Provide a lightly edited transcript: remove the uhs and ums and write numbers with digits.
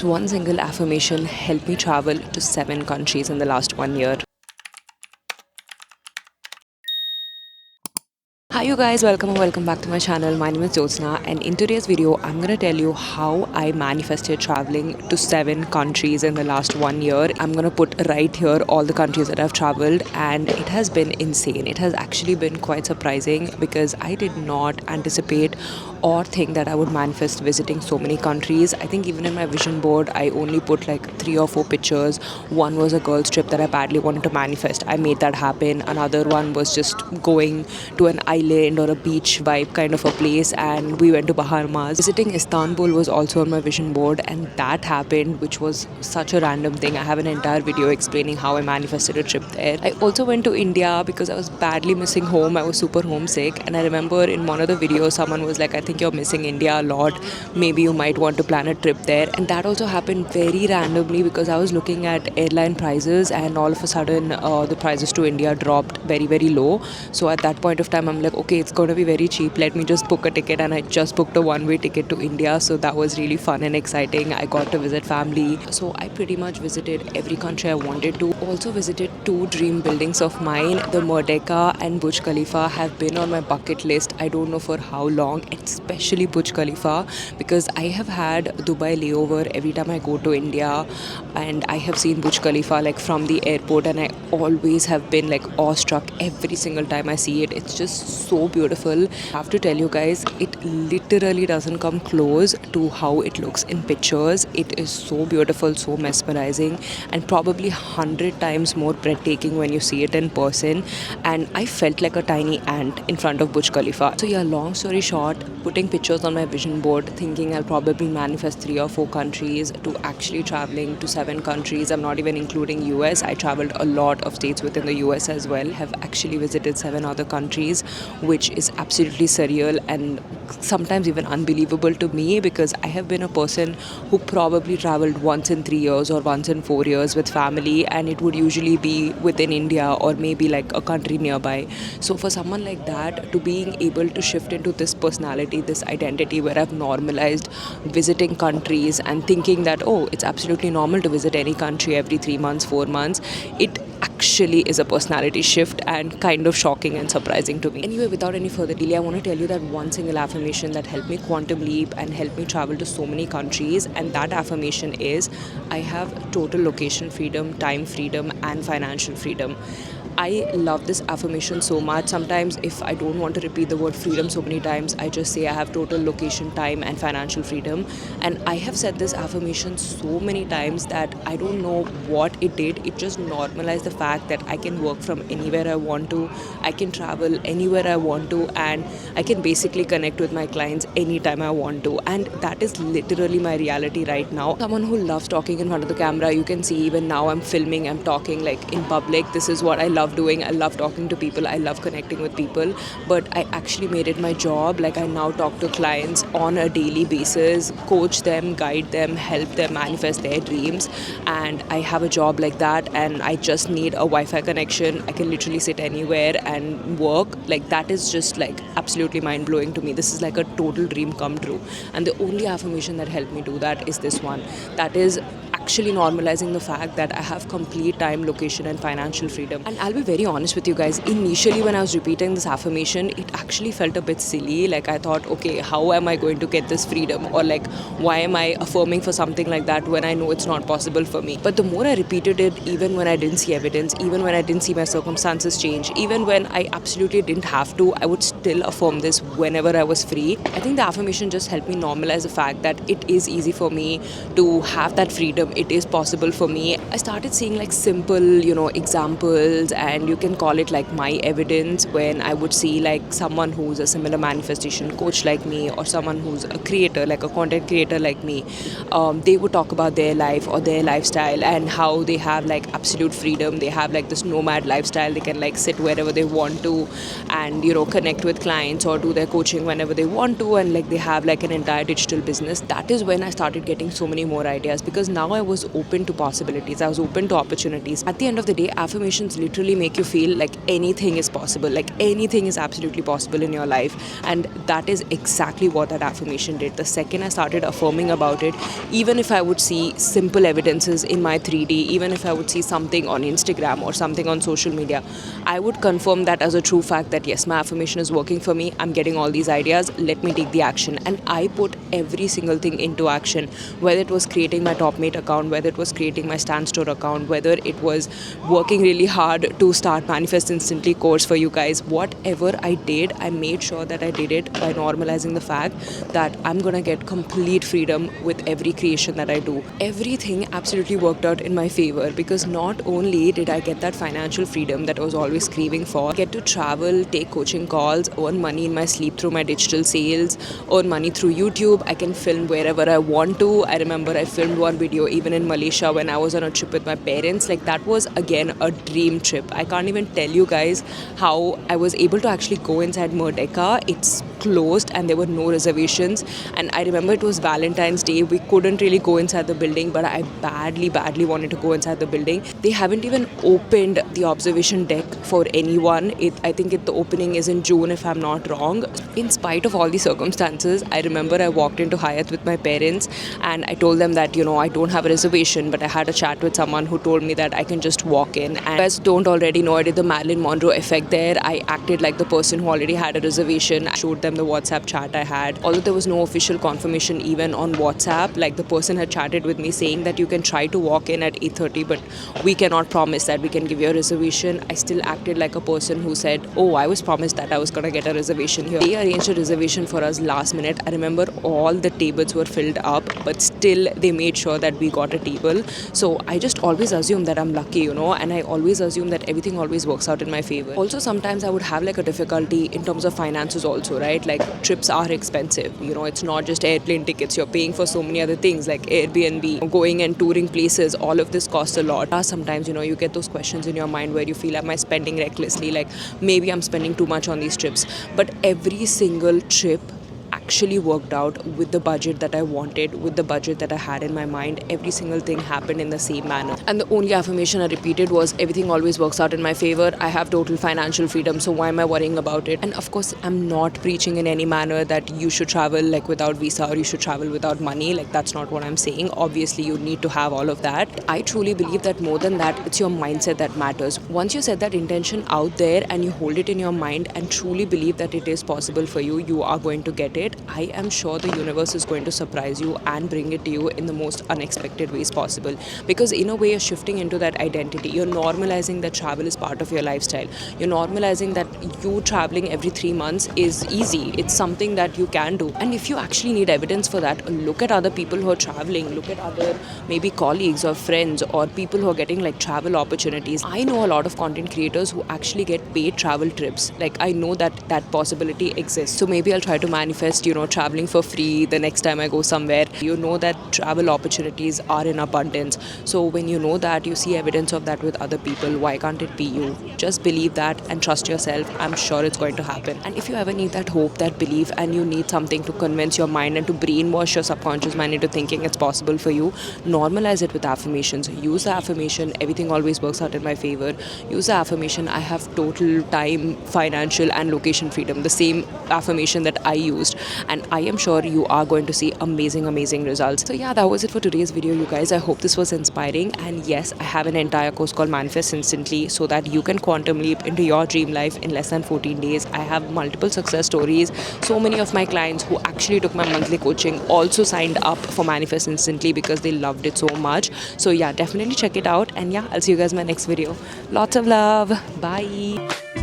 One single affirmation helped me travel to 7 countries in the last 1 year. Hi you guys, welcome and welcome back to my channel. My name is Jyotsna, and in today's video I'm gonna tell you how I manifested traveling to 7 countries in the last 1 year. I'm gonna put right here all the countries that I've traveled, and it has been insane. It has actually been quite surprising because I did not anticipate or think that I would manifest visiting so many countries. I think even in my vision board I only put like 3 or 4 pictures. One was a girl's trip that I badly wanted to manifest. I made that happen. Another one was just going to an island or a beach vibe kind of a place, and we went to Bahamas. Visiting Istanbul was also on my vision board, and that happened, which was such a random thing. I have an entire video explaining how I manifested a trip there. I also went to India because I was badly missing home. I was super homesick, and I remember in one of the videos someone was like, I think you're missing India a lot, maybe you might want to plan a trip there. And that also happened very randomly because I was looking at airline prices, and all of a sudden the prices to India dropped very low. So at that point of time I'm like, okay, it's going to be very cheap, let me just book a ticket. And I just booked a one-way ticket to India, so that was really fun and exciting. I got to visit family, so I pretty much visited every country I wanted to. Also visited two dream buildings of mine. The Merdeka and Burj Khalifa have been on my bucket list, I don't know for how long, especially Burj Khalifa, because I have had Dubai layover every time I go to India, and I have seen Burj Khalifa like from the airport, and I always have been like awestruck every single time I see it. It's just so beautiful. I have to tell you guys, it literally doesn't come close to how it looks in pictures. It is so beautiful, so mesmerizing, and probably 100 times more breathtaking when you see it in person. And I felt like a tiny ant in front of Burj Khalifa. So yeah, long story short, putting pictures on my vision board, thinking I'll probably manifest 3 or 4 countries, to actually traveling to 7 countries. I'm not even including US. I traveled a lot of states within the US as well. Have actually visited 7 other countries, which is absolutely surreal and sometimes even unbelievable to me, because I have been a person who probably traveled once in 3 years or once in 4 years with family, and it would usually be within India or maybe like a country nearby. So for someone like that to being able to shift into this personality, this identity where I've normalized visiting countries and thinking that, oh, it's absolutely normal to visit any country every 3 months, 4 months, it actually is a personality shift and kind of shocking and surprising to me. Anyway, without any further delay, I want to tell you that one single affirmation that helped me quantum leap and helped me travel to so many countries, and that affirmation is, I have total location freedom, time freedom, and financial freedom. I love this affirmation so much. Sometimes, if I don't want to repeat the word freedom so many times, I just say I have total location, time, and financial freedom. And I have said this affirmation so many times that I don't know what it did. It just normalized the fact that I can work from anywhere I want to, I can travel anywhere I want to, and I can basically connect with my clients anytime I want to. And that is literally my reality right now. Someone who loves talking in front of the camera, you can see even now I'm filming, I'm talking like in public. This is what I love doing. I love talking to people, I love connecting with people, but I actually made it my job. Like, I now talk to clients on a daily basis, coach them, guide them, help them manifest their dreams, and I have a job like that. And I just need a Wi-Fi connection. I can literally sit anywhere and work. Like, that is just like absolutely mind-blowing to me. This is like a total dream come true, and the only affirmation that helped me do that is this one, that is actually normalizing the fact that I have complete time, location, and financial freedom. And I'll be very honest with you guys, initially when I was repeating this affirmation, it actually felt a bit silly. Like, I thought, okay, how am I going to get this freedom, or like, why am I affirming for something like that when I know it's not possible for me? But the more I repeated it, even when I didn't see evidence, even when I didn't see my circumstances change, even when I absolutely didn't have to, I would still affirm this whenever I was free. I think the affirmation just helped me normalize the fact that it is easy for me to have that freedom. It is possible for me. I started seeing like simple, examples, and you can call it like my evidence, when I would see like someone who's a similar manifestation coach like me, or someone who's a creator, like a content creator like me. They would talk about their life or their lifestyle and how they have like absolute freedom. They have like this nomad lifestyle. They can like sit wherever they want to, and connect with clients or do their coaching whenever they want to, and like they have like an entire digital business. That is when I started getting so many more ideas, because now I I was open to possibilities. I was open to opportunities. At the end of the day, affirmations literally make you feel like anything is possible, like anything is absolutely possible in your life. And that is exactly what that affirmation did. The second I started affirming about it, even if I would see simple evidences in my 3D, even if I would see something on Instagram or something on social media, I would confirm that as a true fact that yes, my affirmation is working for me. I'm getting all these ideas. Let me take the action. And I put every single thing into action, whether it was creating my Top Mate account, whether it was creating my Stand Store account, whether it was working really hard to start Manifest Instantly course for you guys. Whatever I did, I made sure that I did it by normalizing the fact that I'm gonna get complete freedom with every creation that I do. Everything absolutely worked out in my favor, because not only did I get that financial freedom that I was always craving for, I get to travel, take coaching calls, earn money in my sleep through my digital sales, earn money through YouTube. I can film wherever I want to. I remember I filmed one video even in Malaysia when I was on a trip with my parents. Like, that was again a dream trip. I can't even tell you guys how I was able to actually go inside Merdeka. It's closed and there were no reservations, and I remember it was Valentine's Day. We couldn't really go inside the building, but I badly wanted to go inside the building. They haven't even opened the observation deck for anyone. I think the opening is in June, if I'm not wrong. In spite of all the circumstances, I remember I walked into Hyatt with my parents and I told them that, I don't have a reservation, but I had a chat with someone who told me that I can just walk in. And you guys don't already know, I did the Marilyn Monroe effect there. I acted like the person who already had a reservation. I showed them the WhatsApp chat I had. Although there was no official confirmation even on WhatsApp, like the person had chatted with me saying that you can try to walk in at 8:30, but we cannot promise that we can give you a reservation. I still acted like a person who said, oh, I was promised that I was going to get a reservation here. They arranged a reservation for us last minute. I remember all the tables were filled up, but still they made sure that we got a table. So I just always assume that I'm lucky, and I always assume that everything always works out in my favor. Also, sometimes I would have like a difficulty in terms of finances also, right? Like, trips are expensive. It's not just airplane tickets. You're paying for so many other things like Airbnb, going and touring places. All of this costs a lot. Sometimes, you get those questions in your mind where you feel, am I spending recklessly? Like, maybe I'm spending too much on these trips. But every single trip actually worked out with the budget that I wanted, with the budget that I had in my mind. Every single thing happened in the same manner. And the only affirmation I repeated was, everything always works out in my favor. I have total financial freedom, so why am I worrying about it? And of course, I'm not preaching in any manner that you should travel like without visa or you should travel without money. Like, that's not what I'm saying. Obviously, you need to have all of that. I truly believe that more than that, it's your mindset that matters. Once you set that intention out there and you hold it in your mind and truly believe that it is possible for you, you are going to get it. I am sure the universe is going to surprise you and bring it to you in the most unexpected ways possible. Because in a way, you're shifting into that identity. You're normalizing that travel is part of your lifestyle. You're normalizing that you traveling every 3 months is easy. It's something that you can do. And if you actually need evidence for that, look at other people who are traveling. Look at other maybe colleagues or friends or people who are getting like travel opportunities. I know a lot of content creators who actually get paid travel trips. Like, I know that that possibility exists. So maybe I'll try to manifest, traveling for free the next time I go somewhere. That travel opportunities are in abundance. So when you know that, you see evidence of that with other people, why can't it be you? Just believe that and trust yourself. I'm sure it's going to happen. And if you ever need that hope, that belief, and you need something to convince your mind and to brainwash your subconscious mind into thinking it's possible for you, normalize it with affirmations. Use the affirmation, everything always works out in my favor. Use the affirmation, I have total time, financial and location freedom. The same affirmation that I used. And I am sure you are going to see amazing results. So yeah, that was it for today's video, you guys. I hope this was inspiring. And yes, I have an entire course called Manifest Instantly, so that you can quantum leap into your dream life in less than 14 days. I have multiple success stories. So many of my clients who actually took my monthly coaching also signed up for Manifest Instantly because they loved it so much. So yeah, definitely check it out. And yeah, I'll see you guys in my next video. Lots of love. Bye.